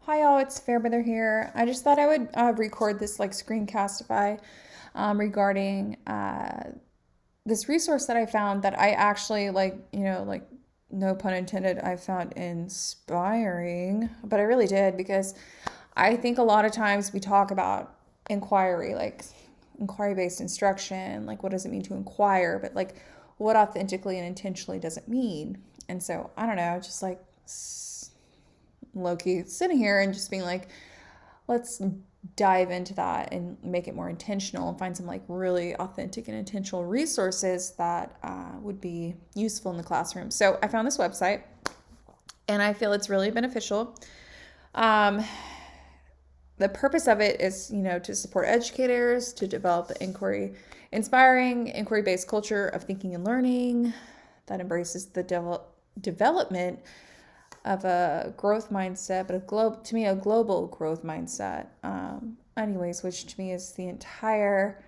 Hi all, it's Fairbrother here. I just thought I would record this like screencastify regarding this resource that I found that I actually like no pun intended, I found inspiring, but I really did because I think a lot of times we talk about inquiry, like inquiry based instruction, like what does it mean to inquire, but like what authentically and intentionally does it mean? And so I don't know, just like low key sitting here and just being like, let's dive into that and make it more intentional and find some like really authentic and intentional resources that would be useful in the classroom. So I found this website and I feel it's really beneficial. Um, the purpose of it is, to support educators to develop the inspiring, inquiry-based culture of thinking and learning that embraces the development of a growth mindset, but to me, a global growth mindset. Anyways, which to me is the entire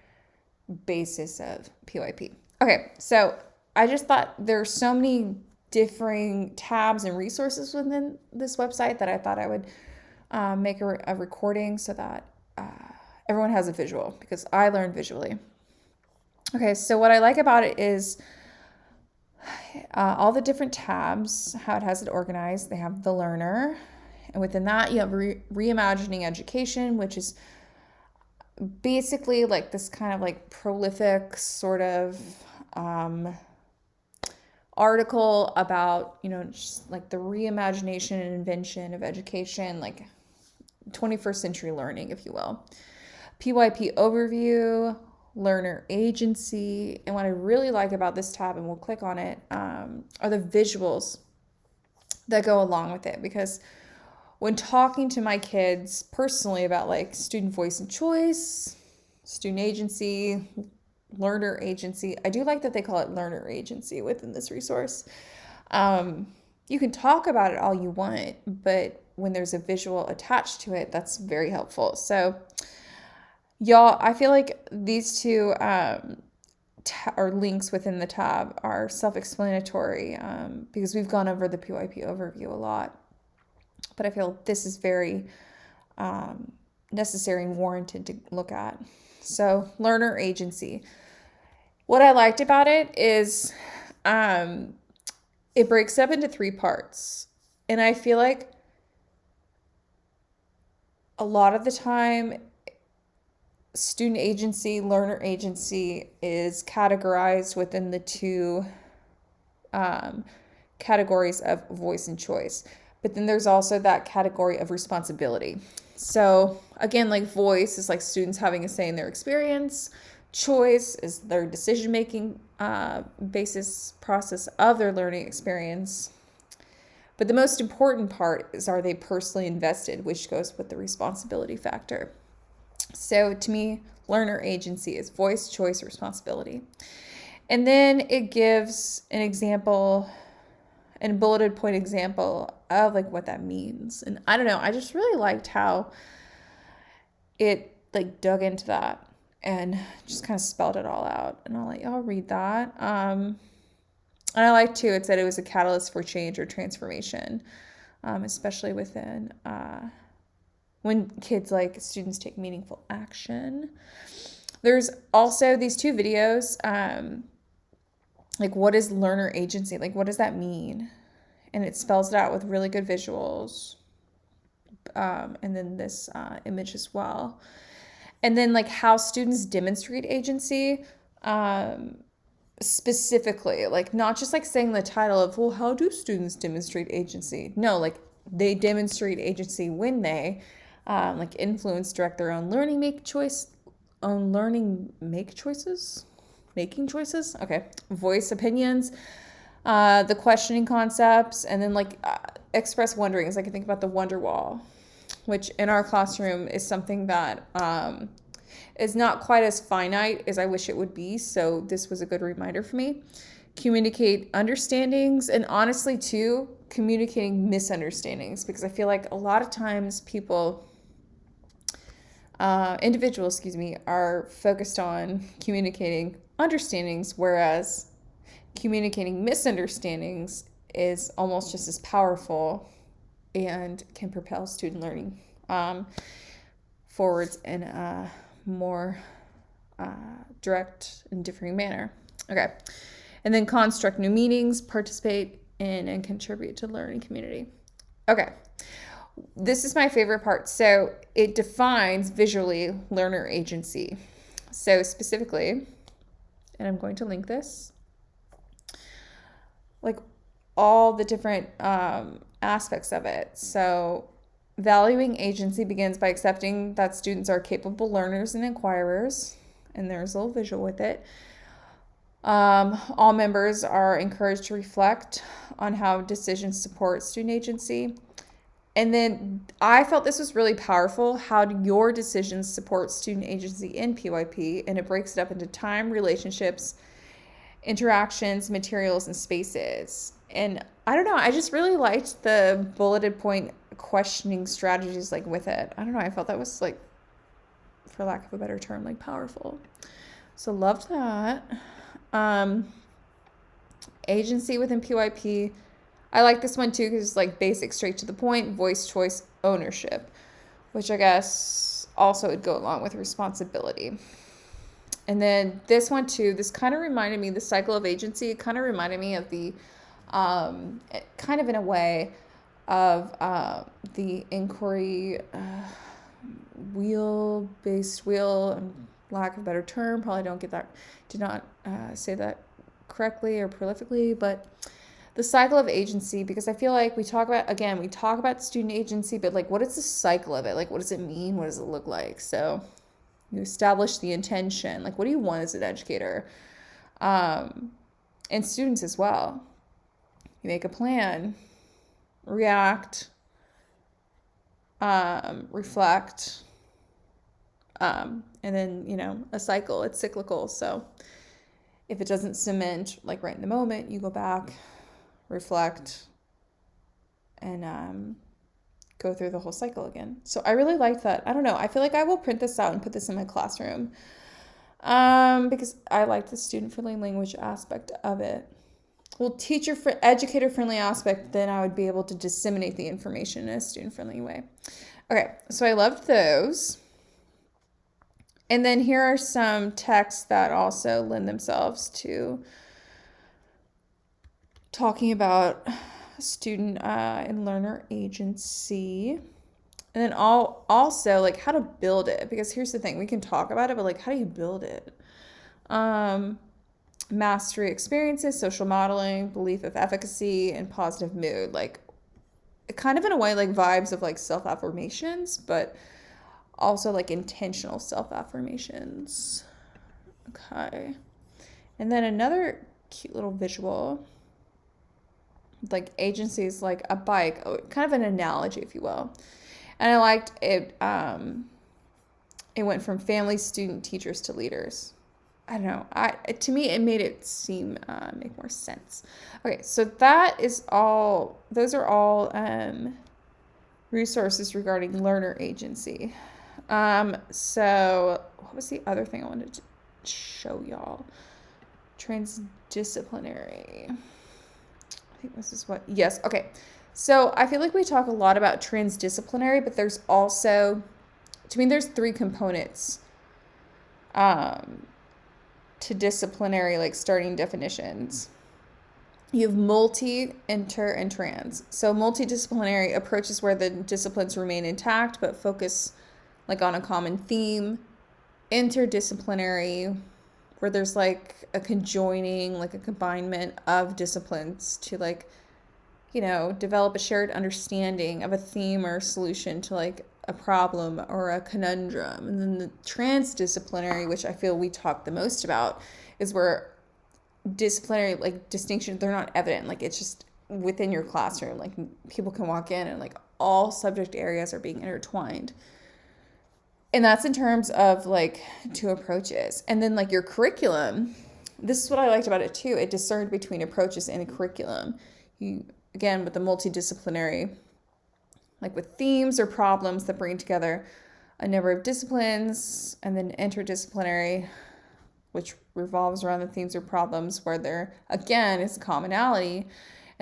basis of PYP. Okay, so I just thought there's so many differing tabs and resources within this website that I thought I would make a recording so that everyone has a visual because I learn visually. Okay, so what I like about it is all the different tabs, how it has it organized. They have the learner, and within that, you have reimagining education, which is basically like this kind of like prolific sort of article about, just like the reimagination and invention of education, like 21st century learning, if you will. PYP overview, learner agency. And what I really like about this tab, and we'll click on it, are the visuals that go along with it. Because when talking to my kids personally about like student voice and choice, student agency, learner agency, I do like that they call it learner agency within this resource. You can talk about it all you want, but when there's a visual attached to it, that's very helpful. So, y'all, I feel like these two or links within the tab are self-explanatory because we've gone over the PYP overview a lot. But I feel this is very necessary and warranted to look at. So, learner agency. What I liked about it is it breaks up into three parts. And I feel like a lot of the time, student agency, learner agency is categorized within the two categories of voice and choice. But then there's also that category of responsibility. So again, like voice is like students having a say in their experience. Choice is their decision-making basis process of their learning experience. But the most important part is, are they personally invested, which goes with the responsibility factor. So to me, learner agency is voice, choice, responsibility. And then it gives an example, a bulleted point example of like what that means. And I don't know, I just really liked how it like dug into that and just kind of spelled it all out. And I'll let y'all read that. And I like too, it said it was a catalyst for change or transformation, especially within when kids, like students, take meaningful action. There's also these two videos, like what is learner agency? Like what does that mean? And it spells it out with really good visuals. And then this image as well. And then like how students demonstrate agency, specifically, like not just like saying the title of, well, how do students demonstrate agency? No, like they demonstrate agency when they like influence, direct their own learning, making choices. Okay, voice opinions, the questioning concepts, and then like express wonderings. Like I think about the wonder wall, which in our classroom is something that is not quite as finite as I wish it would be. So this was a good reminder for me. Communicate understandings, and honestly too, communicating misunderstandings, because I feel like a lot of times individuals, are focused on communicating understandings, whereas communicating misunderstandings is almost just as powerful and can propel student learning forwards in a more direct and differing manner. Okay. And then construct new meanings, participate in and contribute to the learning community. Okay. This is my favorite part. So it defines visually learner agency. So specifically, and I'm going to link this, like all the different aspects of it. So valuing agency begins by accepting that students are capable learners and inquirers, and there's a little visual with it. All members are encouraged to reflect on how decisions support student agency. And then I felt this was really powerful. How do your decisions support student agency in PYP? And it breaks it up into time, relationships, interactions, materials, and spaces. And I don't know, I just really liked the bulleted point questioning strategies like with it. I don't know, I felt that was like, for lack of a better term, like powerful. So loved that. Agency within PYP. I like this one too because it's like basic, straight to the point, voice, choice, ownership, which I guess also would go along with responsibility. And then this one too, this kind of reminded me, the cycle of agency, it kind of reminded me of the, kind of in a way of the inquiry wheel-based wheel, lack of a better term, probably did not say that correctly or prolifically, but the cycle of agency, because I feel like we talk about student agency, but like, what is the cycle of it? Like, what does it mean? What does it look like? So you establish the intention. Like, what do you want as an educator? And students as well. You make a plan, react, reflect, and then, a cycle. It's cyclical. So if it doesn't cement, like right in the moment, you go back, reflect, and go through the whole cycle again. So I really liked that. I don't know. I feel like I will print this out and put this in my classroom because I like the student-friendly language aspect of it. Well, educator-friendly aspect, then I would be able to disseminate the information in a student-friendly way. Okay, so I loved those. And then here are some texts that also lend themselves to talking about student and learner agency. And then also like how to build it, because here's the thing, we can talk about it, but like, how do you build it? Mastery experiences, social modeling, belief of efficacy, and positive mood. Like, kind of in a way like vibes of like self-affirmations, but also like intentional self-affirmations. Okay. And then another cute little visual, like agency is like a bike, kind of an analogy, if you will. And I liked it. It went from family, student, teachers to leaders. I don't know. To me, it made it seem make more sense. Okay, so that is all. Those are all resources regarding learner agency. So what was the other thing I wanted to show y'all? Transdisciplinary. I think this is what. Yes. Okay. So I feel like we talk a lot about transdisciplinary, but there's also, to me, there's three components to disciplinary, like starting definitions. You have multi, inter, and trans. So multidisciplinary approaches where the disciplines remain intact but focus like on a common theme. Interdisciplinary, where there's like a conjoining, like a combinement of disciplines to like, develop a shared understanding of a theme or a solution to like a problem or a conundrum. And then the transdisciplinary, which I feel we talk the most about, is where disciplinary like distinctions, they're not evident. Like, it's just within your classroom. Like, people can walk in and like all subject areas are being intertwined. And that's in terms of like two approaches. And then like your curriculum, this is what I liked about it too. It discerned between approaches in a curriculum. You, again, with the multidisciplinary, like with themes or problems that bring together a number of disciplines, and then interdisciplinary, which revolves around the themes or problems where there, again, is commonality.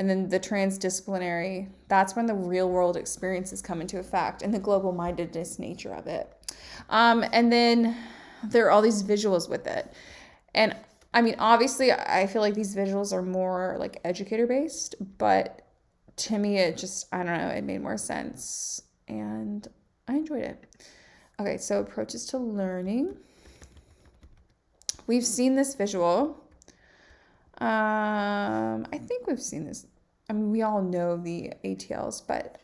And then the transdisciplinary, that's when the real world experiences come into effect and the global mindedness nature of it. And then there are all these visuals with it. And I mean, obviously, I feel like these visuals are more like educator based, but to me, it just, I don't know, it made more sense and I enjoyed it. Okay, so approaches to learning. We've seen this visual. I think we've seen this. I mean, we all know the ATLs, but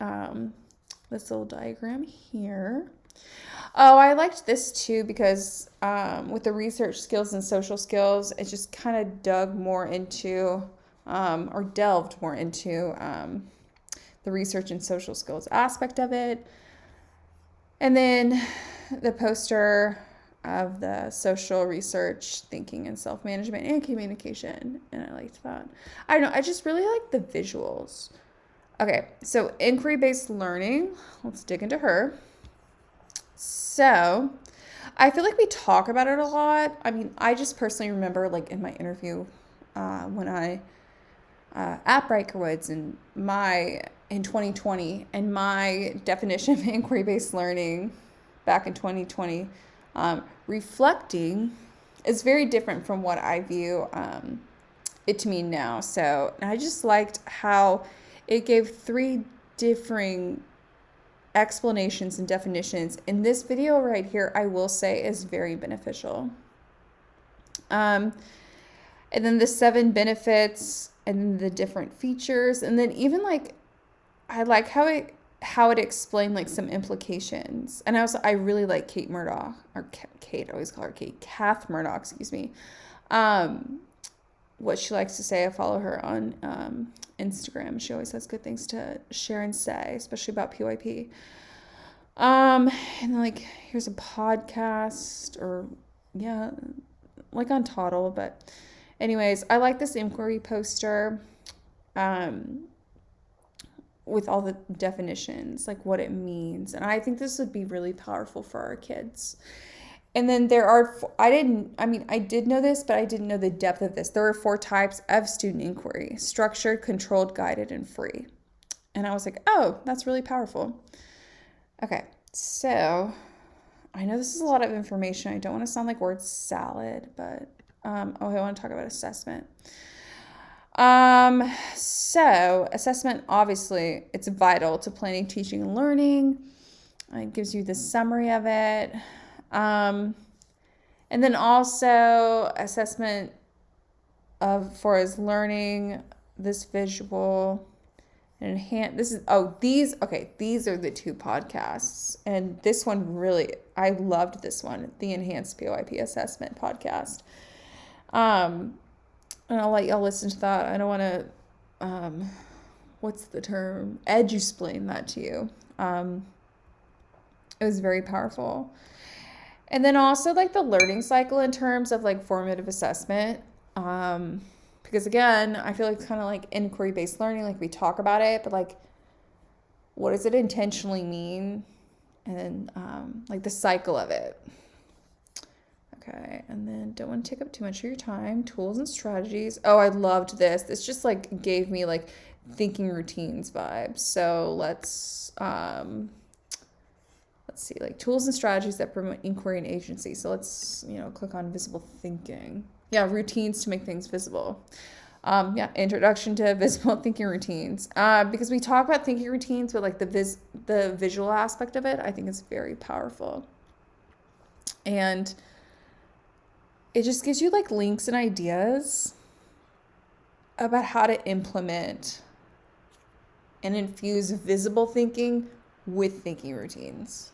this little diagram here. Oh, I liked this too because with the research skills and social skills, it just kind of dug more into or delved more into the research and social skills aspect of it. And then the poster of the social research, thinking and self-management and communication. And I liked that. I don't know. I just really like the visuals. Okay, so inquiry-based learning. Let's dig into her. So I feel like we talk about it a lot. I mean, I just personally remember like in my interview when I at Brikerwoods in 2020, and my definition of inquiry-based learning back in 2020, reflecting is very different from what I view it to mean now. So I just liked how it gave 3 differing explanations and definitions. And this video right here, I will say, is very beneficial. And then the 7 benefits and the different features. And then even like, I like how it explained like some implications. And I really like Kate Murdoch, or Kate, I always call her Kate, Kath Murdoch, excuse me. What she likes to say. I follow her on Instagram. She always has good things to share and say, especially about PYP. And like, here's a podcast, or yeah, like on Toddle. But anyways, I like this inquiry poster with all the definitions, like what it means. And I think this would be really powerful for our kids. And then I did know this, but I didn't know the depth of this. There are 4 types of student inquiry: structured, controlled, guided, and free. And I was like, oh, that's really powerful. Okay, so I know this is a lot of information. I don't want to sound like word salad, but I want to talk about assessment. So assessment, obviously, it's vital to planning, teaching, and learning. It gives you the summary of it. And then also assessment for his learning, this visual and enhance. These are the 2 podcasts. And this one really, I loved this one, the Enhanced PYP Assessment podcast. And I'll let y'all listen to that. I don't want to, what's the term? Edusplain that to you. It was very powerful. And then also like the learning cycle in terms of like formative assessment. Because again, I feel like it's kind of like inquiry-based learning, like we talk about it, but like, what does it intentionally mean? And then like the cycle of it. Okay, and then don't want to take up too much of your time. Tools and strategies. Oh, I loved this. This just like gave me like thinking routines vibes. So let's see, like tools and strategies that promote inquiry and agency. So let's, click on visible thinking. Yeah, routines to make things visible. Introduction to visible thinking routines. Because we talk about thinking routines, but like the visual aspect of it, I think is very powerful. And it just gives you like links and ideas about how to implement and infuse visible thinking with thinking routines.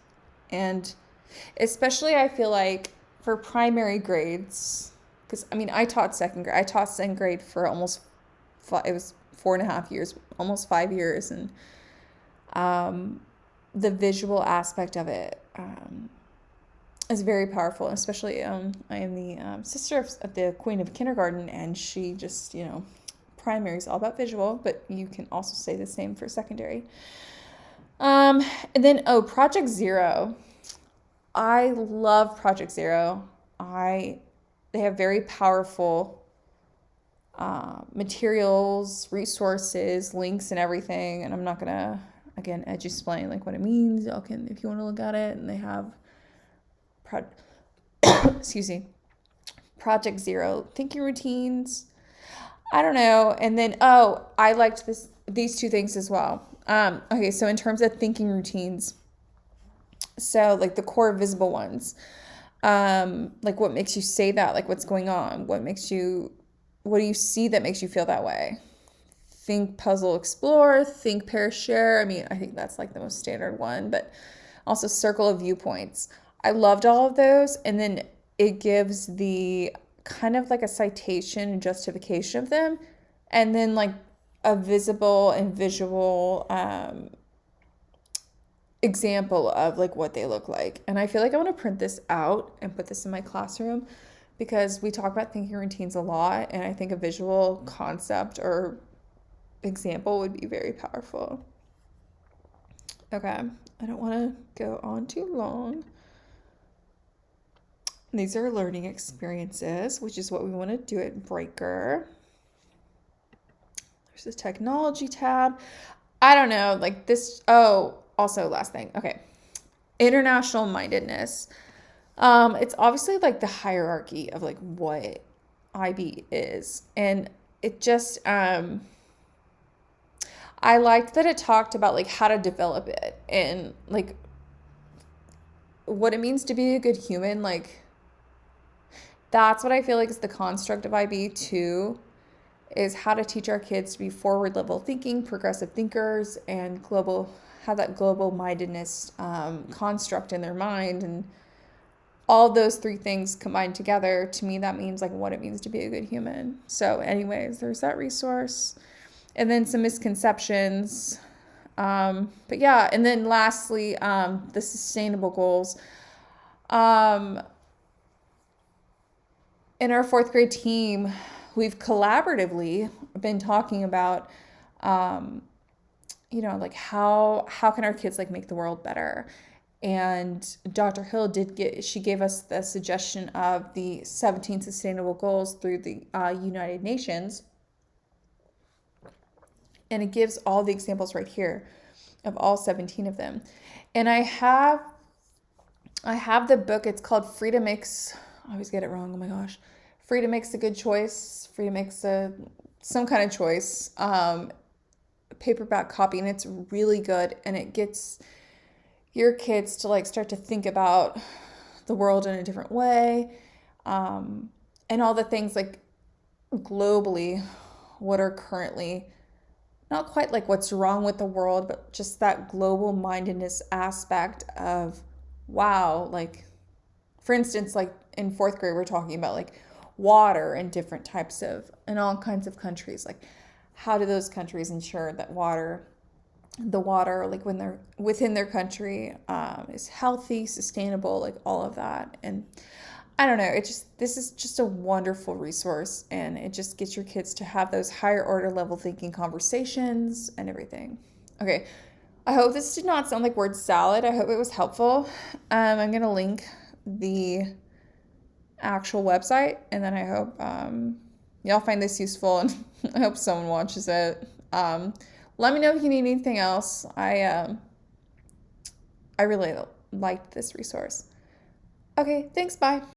And especially I feel like for primary grades, because I taught second grade. I taught second grade for almost it was 4.5 years, almost 5 years. And the visual aspect of it is very powerful, especially I am the sister of the queen of kindergarten, and she just, primary is all about visual, but you can also say the same for secondary. And then, Project Zero. I love Project Zero. They have very powerful materials, resources, links, and everything. And I'm not gonna again edge explain like what it means. Y'all can, if you want to look at it, and they have excuse me, Project Zero thinking routines. I don't know. And then I liked these two things as well. Okay, so in terms of thinking routines, so like the core visible ones, like what makes you say that, like what's going on, what do you see that makes you feel that way? Think, puzzle, explore, think, pair, share. I mean, I think that's like the most standard one, but also circle of viewpoints. I loved all of those. And then it gives the kind of like a citation and justification of them. And then like a visible and visual example of like what they look like. And I feel like I want to print this out and put this in my classroom because we talk about thinking routines a lot. And I think a visual concept or example would be very powerful. Okay, I don't want to go on too long. These are learning experiences, which is what we want to do at Breaker. There's this technology tab. I don't know, like this. Oh, also last thing. Okay, international mindedness. It's obviously like the hierarchy of like what IB is, and it just I liked that it talked about like how to develop it and like what it means to be a good human. Like that's what I feel like is the construct of IB too, is how to teach our kids to be forward level thinking, progressive thinkers, and have that global mindedness construct in their mind. And all those three things combined together, to me, that means like what it means to be a good human. So anyways, there's that resource. And then some misconceptions. But yeah, and then lastly, the sustainable goals. In our fourth grade team, we've collaboratively been talking about, like how can our kids like make the world better? And Dr. Hill she gave us the suggestion of the 17 sustainable goals through the United Nations. And it gives all the examples right here of all 17 of them. And I have the book. It's called Freedom Makes, I always get it wrong. Oh my gosh. Freedom Makes a Good Choice. Freedom Makes some kind of choice. Paperback copy, and it's really good. And it gets your kids to like start to think about the world in a different way. And all the things like globally, what are currently not quite like what's wrong with the world, but just that global mindedness aspect of, wow, like for instance, like in fourth grade, we're talking about like water and different types of, in all kinds of countries, like how do those countries ensure that the water, like when they're within their country, is healthy, sustainable, like all of that. And I don't know, this is just a wonderful resource, and it just gets your kids to have those higher order level thinking conversations and everything. Okay, I hope this did not sound like word salad. I hope it was helpful. I'm going to link the actual website, and then I hope y'all find this useful, and I hope someone watches it. Let me know if you need anything else. I really liked this resource. Okay, thanks, bye.